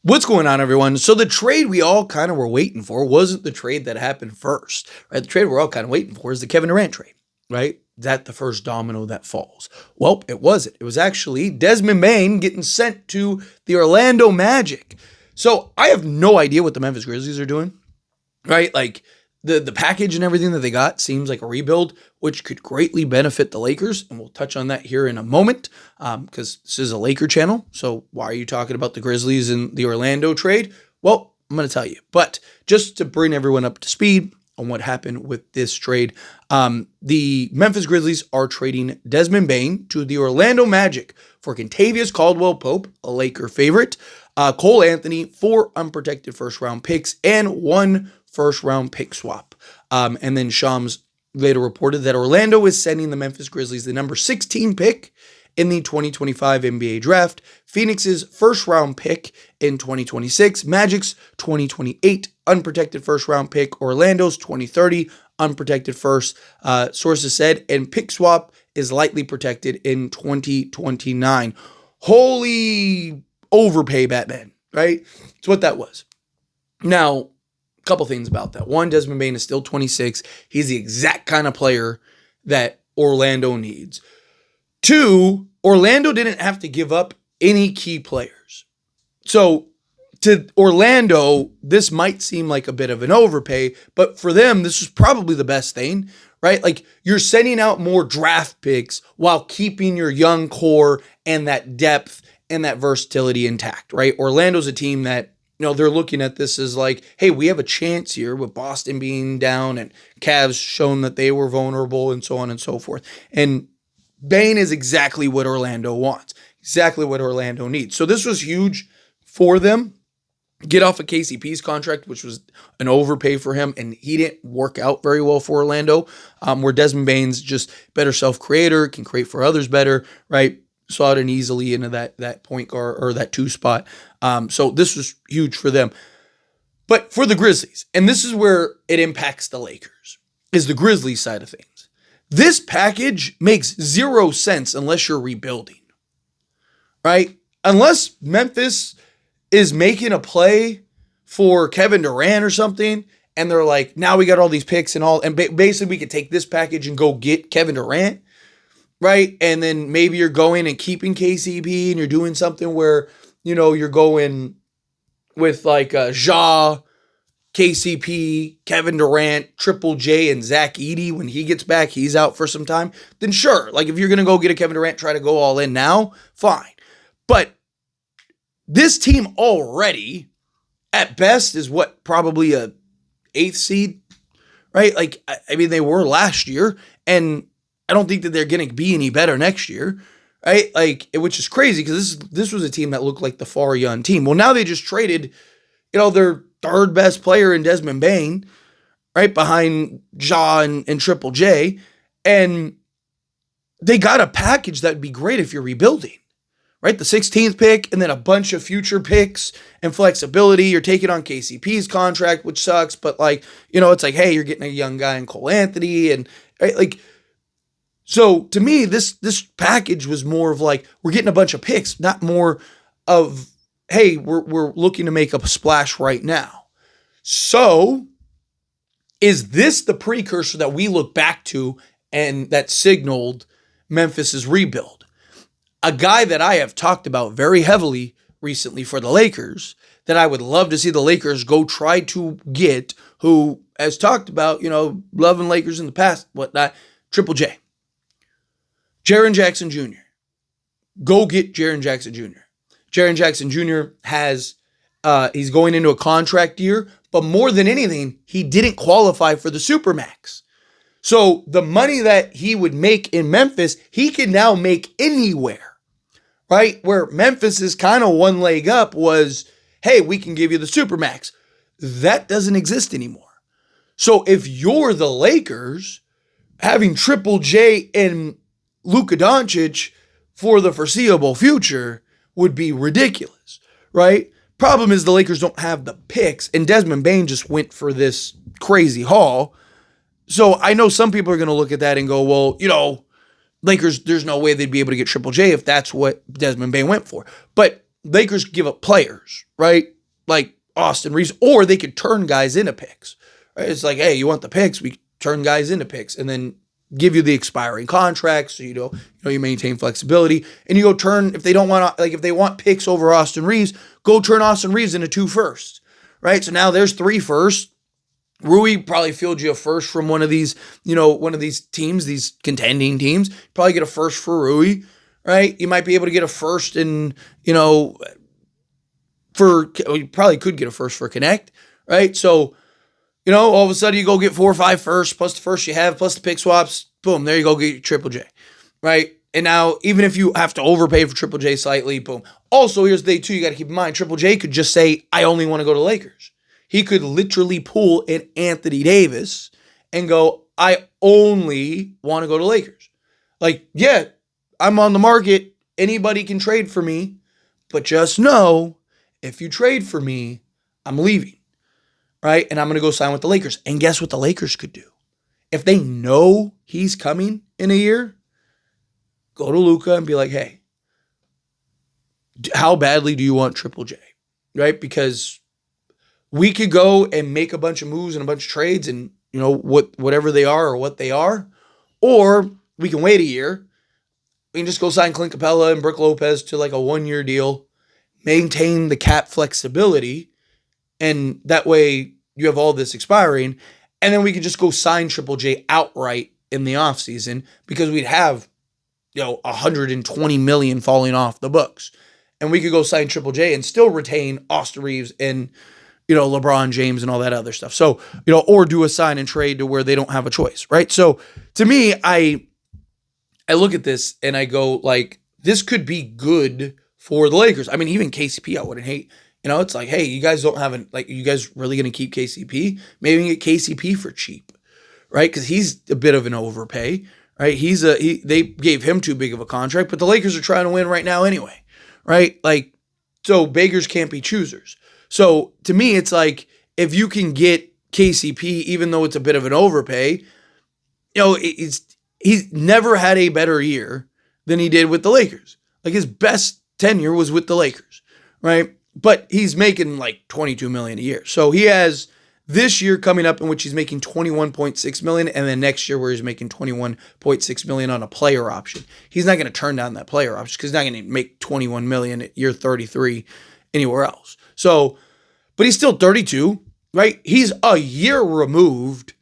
What's going on, everyone? So the trade we all kind of were waiting for wasn't the trade that happened first, right? The trade we're all kind of waiting for is the Kevin Durant trade, right? That the first domino that falls. Well, it wasn't. It was actually Desmond Bane getting sent to the Orlando Magic. So I have no idea what the Memphis Grizzlies are doing, right? Like the package and everything that they got seems like a rebuild, which could greatly benefit the Lakers. And we'll touch on that here in a moment because this is a Laker channel. So why are you talking about the Grizzlies and the Orlando trade? Well, I'm going to tell you. But just to bring everyone up to speed on what happened with this trade, the Memphis Grizzlies are trading Desmond Bane to the Orlando Magic for Kentavious Caldwell-Pope, a Laker favorite, Cole Anthony, 4 unprotected first-round picks, and 1 first-round pick swap. And then Shams later reported that Orlando is sending the Memphis Grizzlies the number 16 pick in the 2025 NBA draft, Phoenix's first-round pick in 2026, Magic's 2028 unprotected first-round pick, Orlando's 2030 unprotected first, sources said, and pick swap is lightly protected in 2029. Holy overpay, Batman, right? That's what that was. Now, couple things about that. One, Desmond Bane is still 26. He's the exact kind of player that Orlando needs. 2, Orlando didn't have to give up any key players. So to Orlando, this might seem like a bit of an overpay, but for them, this is probably the best thing, right? Like you're sending out more draft picks while keeping your young core and that depth and that versatility intact, right? Orlando's a team that they're looking at this as like, hey, we have a chance here with Boston being down and Cavs shown that they were vulnerable and so on and so forth. And Bane is exactly what Orlando wants, exactly what Orlando needs. So this was huge for them. Get off of KCP's contract, which was an overpay for him, and he didn't work out very well for Orlando, where Desmond Bane's just better self-creator, can create for others better, right? Slot in easily into that point guard or that 2 spot. So this was huge for them. But for the Grizzlies, and this is where it impacts the Lakers, is the Grizzlies side of things. This package makes 0 sense unless you're rebuilding, right? Unless Memphis is making a play for Kevin Durant or something, and they're like, now we got all these picks and all, and basically we could take this package and go get Kevin Durant, right? And then maybe you're going and keeping KCP and you're doing something where, you're going with like Ja, KCP, Kevin Durant, Triple J, and Zach Edey when he gets back, he's out for some time. Then sure, like if you're going to go get a Kevin Durant, try to go all in now, fine. But this team already, at best, is what, probably a 8th seed, right? Like, I mean, they were last year, and I don't think that they're going to be any better next year, right? Like, which is crazy because this was a team that looked like the far young team. Well, now they just traded, their 3rd best player in Desmond Bane, right behind Ja and Triple J, and they got a package that would be great if you're rebuilding, right? The 16th pick and then a bunch of future picks and flexibility. You're taking on KCP's contract, which sucks, but like, it's like, hey, you're getting a young guy in Cole Anthony and right, like. So to me, this package was more of like, we're getting a bunch of picks, not more of, hey, we're looking to make a splash right now. So is this the precursor that we look back to and that signaled Memphis's rebuild? A guy that I have talked about very heavily recently for the Lakers, that I would love to see the Lakers go try to get, who has talked about, loving Lakers in the past, whatnot, Triple J. Jaren Jackson Jr. Go get Jaren Jackson Jr. Jaren Jackson Jr. he's going into a contract year, but more than anything, he didn't qualify for the Supermax. So the money that he would make in Memphis, he can now make anywhere, right? Where Memphis is kind of one leg up was, hey, we can give you the Supermax. That doesn't exist anymore. So if you're the Lakers, having Triple J and Luka Doncic for the foreseeable future would be ridiculous, right? Problem is the Lakers don't have the picks, and Desmond Bane just went for this crazy haul. So I know some people are going to look at that and go, well, Lakers, there's no way they'd be able to get Triple J if that's what Desmond Bane went for. But Lakers give up players, right? like Austin Reeves, or they could turn guys into picks. Right? It's like, hey, you want the picks? We turn guys into picks, and then give you the expiring contracts, so you maintain flexibility, and you go turn if they don't want if they want picks over Austin Reeves, go turn Austin Reeves into 2 firsts, right? So now there's 3 firsts. Rui probably field you a first from one of these teams, these contending teams. Probably get a first for Rui, right? You might be able to get a first you probably could get a first for Connect, right? So, all of a sudden you go get 4 or 5 firsts, plus the first you have, plus the pick swaps, boom, there you go, get your Triple J, right? And now, even if you have to overpay for Triple J slightly, boom. Also, here's the thing too, you got to keep in mind, Triple J could just say, I only want to go to Lakers. He could literally pull an Anthony Davis and go, I only want to go to Lakers. Like, yeah, I'm on the market. Anybody can trade for me. But just know, if you trade for me, I'm leaving. Right? And I'm going to go sign with the Lakers. And guess what the Lakers could do? If they know he's coming in a year, go to Luka and be like, hey, how badly do you want Triple J? Right? Because we could go and make a bunch of moves and a bunch of trades and, whatever they are or what they are. Or we can wait a year. We can just go sign Clint Capella and Brook Lopez to like a 1-year deal, maintain the cap flexibility, and that way you have all this expiring, and then we could just go sign Triple J outright in the offseason because we'd have, $120 million falling off the books. And we could go sign Triple J and still retain Austin Reeves and, LeBron James and all that other stuff. So, or do a sign and trade to where they don't have a choice, right? So to me, I look at this and I go like, this could be good for the Lakers. I mean, even KCP, I wouldn't hate. It's like, hey, you guys don't have you guys really going to keep KCP? Maybe you can get KCP for cheap, right? Because he's a bit of an overpay, right? They gave him too big of a contract, but the Lakers are trying to win right now anyway, right? Like, so beggars can't be choosers. So to me, it's like, if you can get KCP, even though it's a bit of an overpay, he's never had a better year than he did with the Lakers. Like, his best tenure was with the Lakers, right? But he's making like $22 million a year. So he has this year coming up in which he's making $21.6 million, and then next year where he's making $21.6 million on a player option. He's not going to turn down that player option because he's not going to make $21 million at year 33 anywhere else. So, but he's still 32, right? He's a year removed,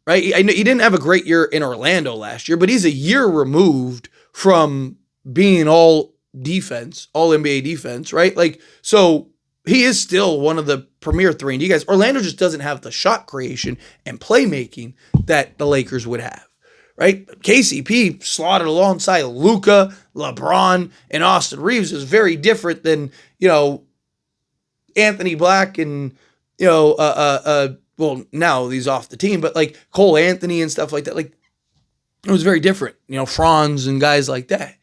right? I know he didn't have a great year in Orlando last year, but he's a year removed from being all defense, all NBA defense, right? Like, so he is still one of the premier 3-and-D guys. Orlando just doesn't have the shot creation and playmaking that the Lakers would have, right? KCP slotted alongside Luka, LeBron, and Austin Reeves is very different than, Anthony Black and, well, now he's off the team, but like Cole Anthony and stuff like that. Like, it was very different, Franz and guys like that.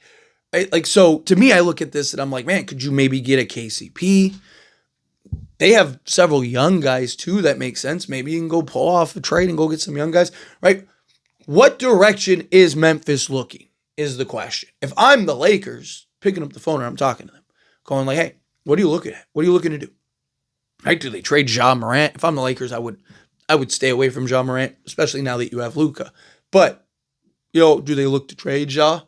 Right? Like, so to me, I look at this and I'm like, man, could you maybe get a KCP? They have several young guys too that make sense. Maybe you can go pull off a trade and go get some young guys, right? What direction is Memphis looking is the question. If I'm the Lakers, picking up the phone and I'm talking to them, going like, hey, what are you looking at? What are you looking to do? Right? Do they trade Ja Morant? If I'm the Lakers, I would stay away from Ja Morant, especially now that you have Luka. But, do they look to trade Ja?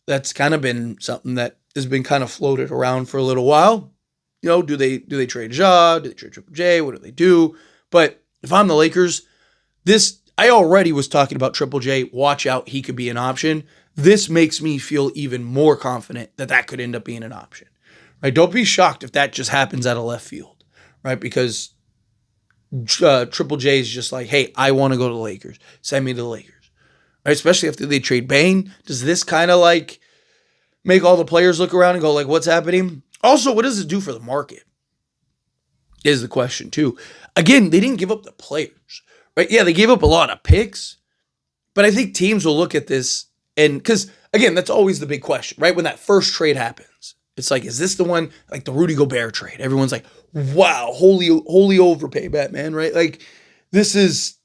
That's kind of been something that has been kind of floated around for a little while. Do they trade Ja? Do they trade Triple J? What do they do? But if I'm the Lakers, I already was talking about Triple J. Watch out, he could be an option. This makes me feel even more confident that could end up being an option. Right? Don't be shocked if that just happens out of left field, right? Because Triple J is just like, hey, I want to go to the Lakers. Send me to the Lakers. Right? Especially after they trade Bane. Does this kind of like make all the players look around and go like, what's happening? Also, what does it do for the market? Is the question too. Again, they didn't give up the players, right? Yeah, they gave up a lot of picks, but I think teams will look at this and because again, that's always the big question, right? When that first trade happens, it's like, is this the one like the Rudy Gobert trade? Everyone's like, wow, holy overpay, Batman, right? Like this is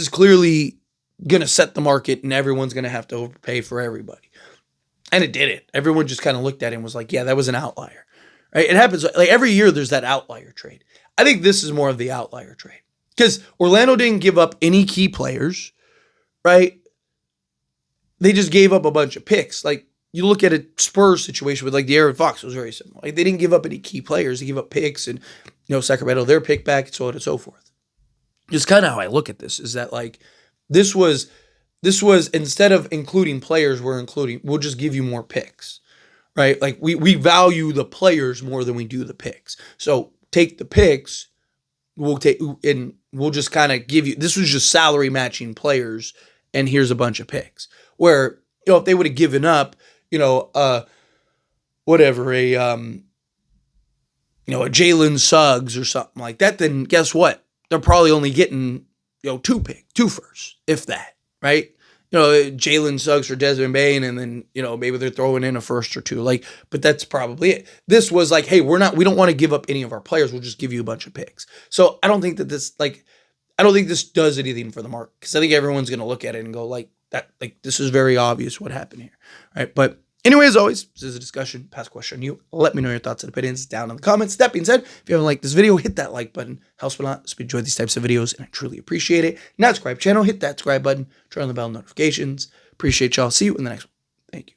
clearly gonna set the market and everyone's gonna have to overpay for everybody. And it did it. Everyone just kind of looked at it and was like, yeah, that was an outlier. right? It happens like every year there's that outlier trade. I think this is more of the outlier trade because Orlando didn't give up any key players, right? They just gave up a bunch of picks. Like you look at a Spurs situation with like the De'Aaron Fox, it was very similar. Like they didn't give up any key players. They gave up picks and, Sacramento, their pick back and so on and so forth. Just kind of how I look at this is that like this was instead of including players, we'll just give you more picks, right? Like we value the players more than we do the picks. So take the picks, we'll just kind of give you, this was just salary matching players and here's a bunch of picks. Where, if they would have given up, a Jalen Suggs or something like that, then guess what? They're probably only getting, two firsts, if that, right? Jalen Suggs or Desmond Bane, and then, maybe they're throwing in a first or two. But that's probably it. This was like, hey, we don't want to give up any of our players. We'll just give you a bunch of picks. So I don't think that this does anything for the market because I think everyone's going to look at it and go this is very obvious what happened here, right? But anyway, as always, this is a discussion, pass a question on you. Let me know your thoughts and opinions down in the comments. That being said, if you haven't liked this video, hit that like button. Helps a lot. So if you enjoy these types of videos, and I truly appreciate it. Not subscribe channel, hit that subscribe button, turn on the bell notifications. Appreciate y'all. See you in the next one. Thank you.